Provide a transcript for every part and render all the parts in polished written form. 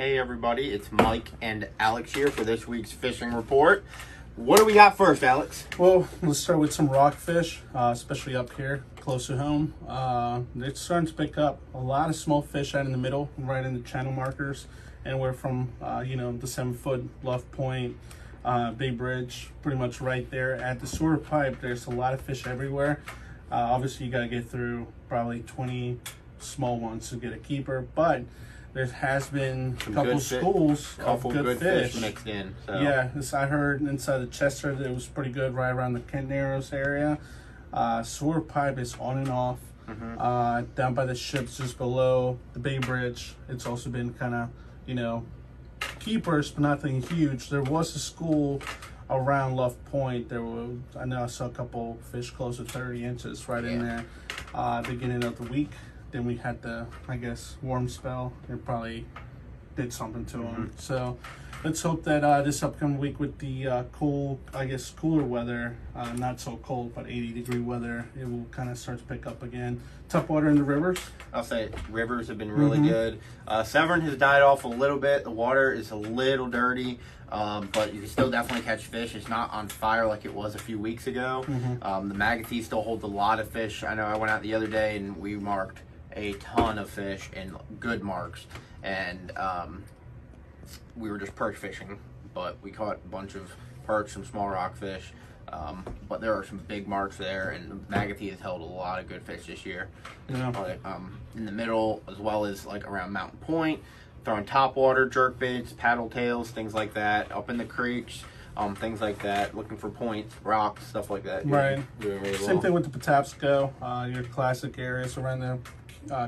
Hey everybody, it's Mike and Alex here for this week's fishing report. What do we got first, Alex? Well, let's start with some rockfish, especially up here close to home. It's starting to pick up a lot of small fish out in the middle, right in the channel markers, anywhere from the 7-foot bluff point, Bay Bridge, pretty much right there at the sewer pipe. There's a lot of fish everywhere. Obviously, you got to get through probably 20 small ones to get a keeper, but there has been a couple schools of good fish mixed in. So. Yeah, I heard inside the Chester that it was pretty good right around the Kent Narrows area. Sewer pipe is on and off. Down by the ships just below the Bay Bridge, it's also been kind of, keepers, but nothing huge. There was a school around Love Point. I know I saw a couple fish close to 30 inches right in there beginning of the week. Then we had the, warm spell. It probably did something to them. So let's hope that this upcoming week with the cooler weather, not so cold, but 80-degree weather, it will kind of start to pick up again. Tough water in the rivers. I'll say rivers have been really good. Severn has died off a little bit. The water is a little dirty, but you can still definitely catch fish. It's not on fire like it was a few weeks ago. The Magothy still holds a lot of fish. I know I went out the other day and we marked a ton of fish and good marks, and we were just perch fishing, but we caught a bunch of perch, some small rockfish, but there are some big marks there, and the Magothy has held a lot of good fish this year. In the middle, as well as like around Mountain Point, throwing topwater, jerk baits, paddle tails, things like that, up in the creeks, things like that, looking for points, rocks, stuff like that. Right. Really Same thing with the Patapsco, your classic areas around the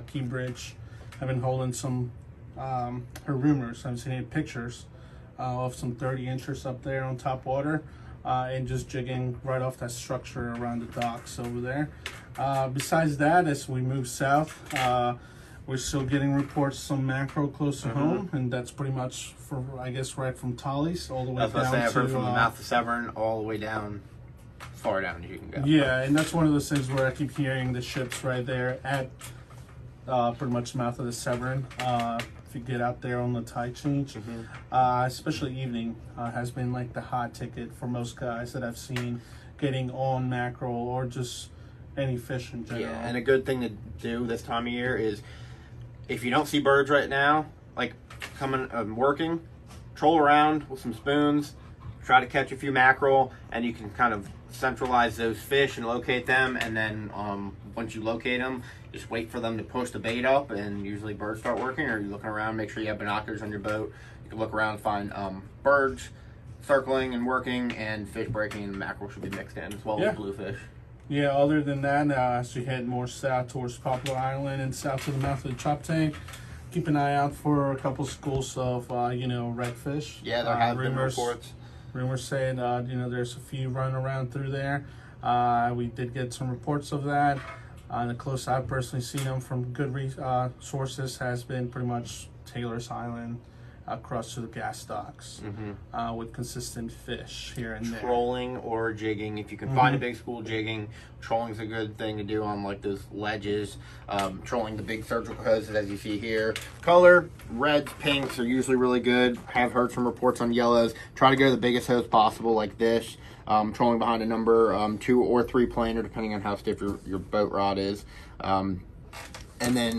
Key Bridge. I've been holding some rumors. I've seen any pictures of some 30 inchers up there on top water, and just jigging right off that structure around the docks over there. Besides that, as we move south, we're still getting reports some mackerel close to home, and that's pretty much for right from Tully's all the way down to. I've heard from the mouth of Severn all the way down, far down as you can go. Yeah, and that's one of those things where I keep hearing the ships right there at pretty much mouth of the Severn. If you get out there on the tide change, especially evening, has been like the hot ticket for most guys that I've seen getting on mackerel or just any fish in general. Yeah, and a good thing to do this time of year is, if you don't see birds right now, like coming working, troll around with some spoons, try to catch a few mackerel, and you can kind of centralize those fish and locate them, and then once you locate them, just wait for them to push the bait up, and usually birds start working. Or you're looking around, make sure you have binoculars on your boat. You can look around and find birds circling and working, and fish breaking, and mackerel should be mixed in, as well as bluefish. Yeah, other than that, as we head more south towards Poplar Island and south to the mouth of the Chop Tank, keep an eye out for a couple schools of, redfish. Yeah, there have been reports. Rumors saying, there's a few running around through there. We did get some reports of that. The closest I've personally seen them from good sources has been pretty much Taylor's Island across to the gas docks, with consistent fish here and there. Trolling or jigging, if you can find a big school jigging, trolling's a good thing to do on like those ledges. Trolling the big surgical hoses as you see here. Color, reds, pinks are usually really good. Have heard some reports on yellows. Try to go the biggest hose possible like this. Trolling behind a number 2 or 3 planer, depending on how stiff your boat rod is. And then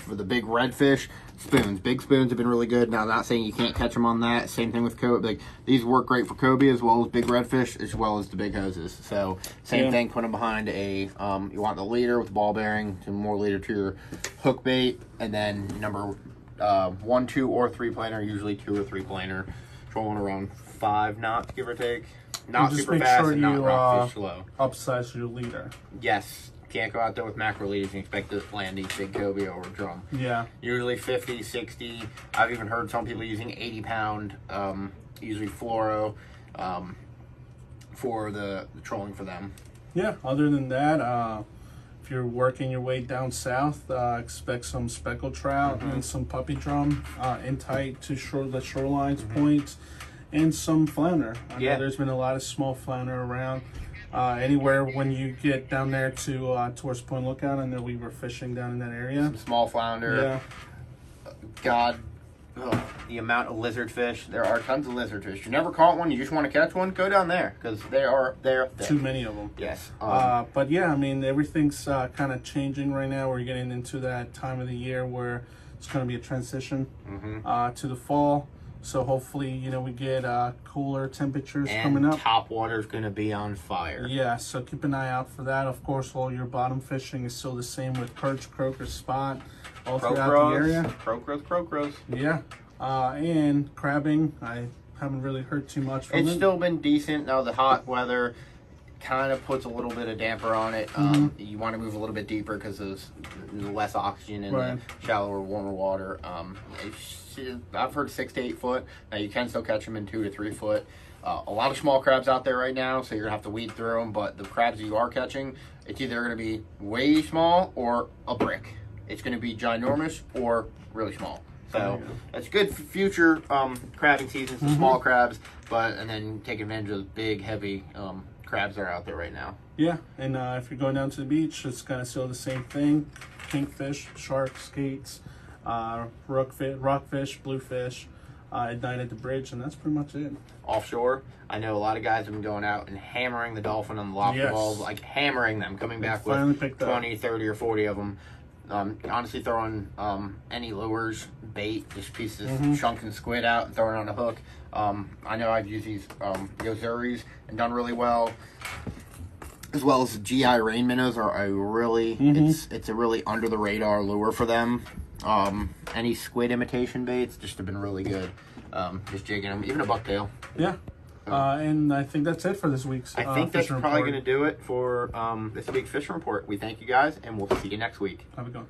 for the big redfish, spoons. Big spoons have been really good. Now, I'm not saying you can't catch them on that. Same thing with cobia. Like, these work great for cobia as well as big redfish, as well as the big hoses. So same thing. Put them behind a. You want the leader with the ball bearing, to more leader to your hook bait, and then number 1, 2, or 3 planer. Usually 2 or 3 planer. Trolling around 5 knots, give or take. Not super fast, and not rockfish slow. Upsize your leader. Yes. Can't go out there with mackerel leaders and expect to land these big cobia over a drum. Yeah. Usually 50, 60. I've even heard some people using 80-pound, usually fluoro, for the trolling for them. Yeah, other than that, if you're working your way down south, expect some speckled trout and some puppy drum in tight to the shorelines points, and some flounder. I know there's been a lot of small flounder around. Anywhere when you get down there to towards Point Lookout, I know we were fishing down in that area. Some small flounder. God the amount of lizard fish. There are tons of lizard fish. You never caught one, you just want to catch one, go down there because they're there. Too many of them. Yes. But yeah, I mean, everything's kind of changing right now. We're getting into that time of the year where it's going to be a transition to the fall. So hopefully, you know, we get cooler temperatures coming up. Top water is going to be on fire. Yeah, so keep an eye out for that. Of course, all your bottom fishing is still the same with perch, croaker, spot, all throughout the area. Croakers. Yeah, and crabbing, I haven't really heard too much from it. It's still been decent. Now the hot weather kind of puts a little bit of damper on it. You want to move a little bit deeper because there's less oxygen in the shallower, warmer water. I've heard 6 to 8 foot. Now you can still catch them in 2 to 3 foot. A lot of small crabs out there right now, so you're gonna have to weed through them. But the crabs you are catching, it's either gonna be way small or a brick. It's gonna be ginormous or really small. So that's good for future crabbing seasons, the small crabs, and then take advantage of the big, heavy crabs that are out there right now. Yeah, and if you're going down to the beach, it's kind of still the same thing. Kingfish, sharks, skates, rockfish, bluefish, at night at the bridge, and that's pretty much it. Offshore, I know a lot of guys have been going out and hammering the dolphin on the lobster balls, like hammering them, coming back with 20, 30, or 40 of them. Honestly, throwing any lures, bait, just pieces, chunks and squid out and throwing it on a hook. I know I've used these Yozuris and done really well. As well as the GI rain minnows are a really, it's a really under the radar lure for them. Any squid imitation baits just have been really good. Just jigging them, even a bucktail. Yeah. And I think that's it for this week's I think that's probably going to do it for this week's fishing report. We thank you guys, and we'll see you next week. Have a good one.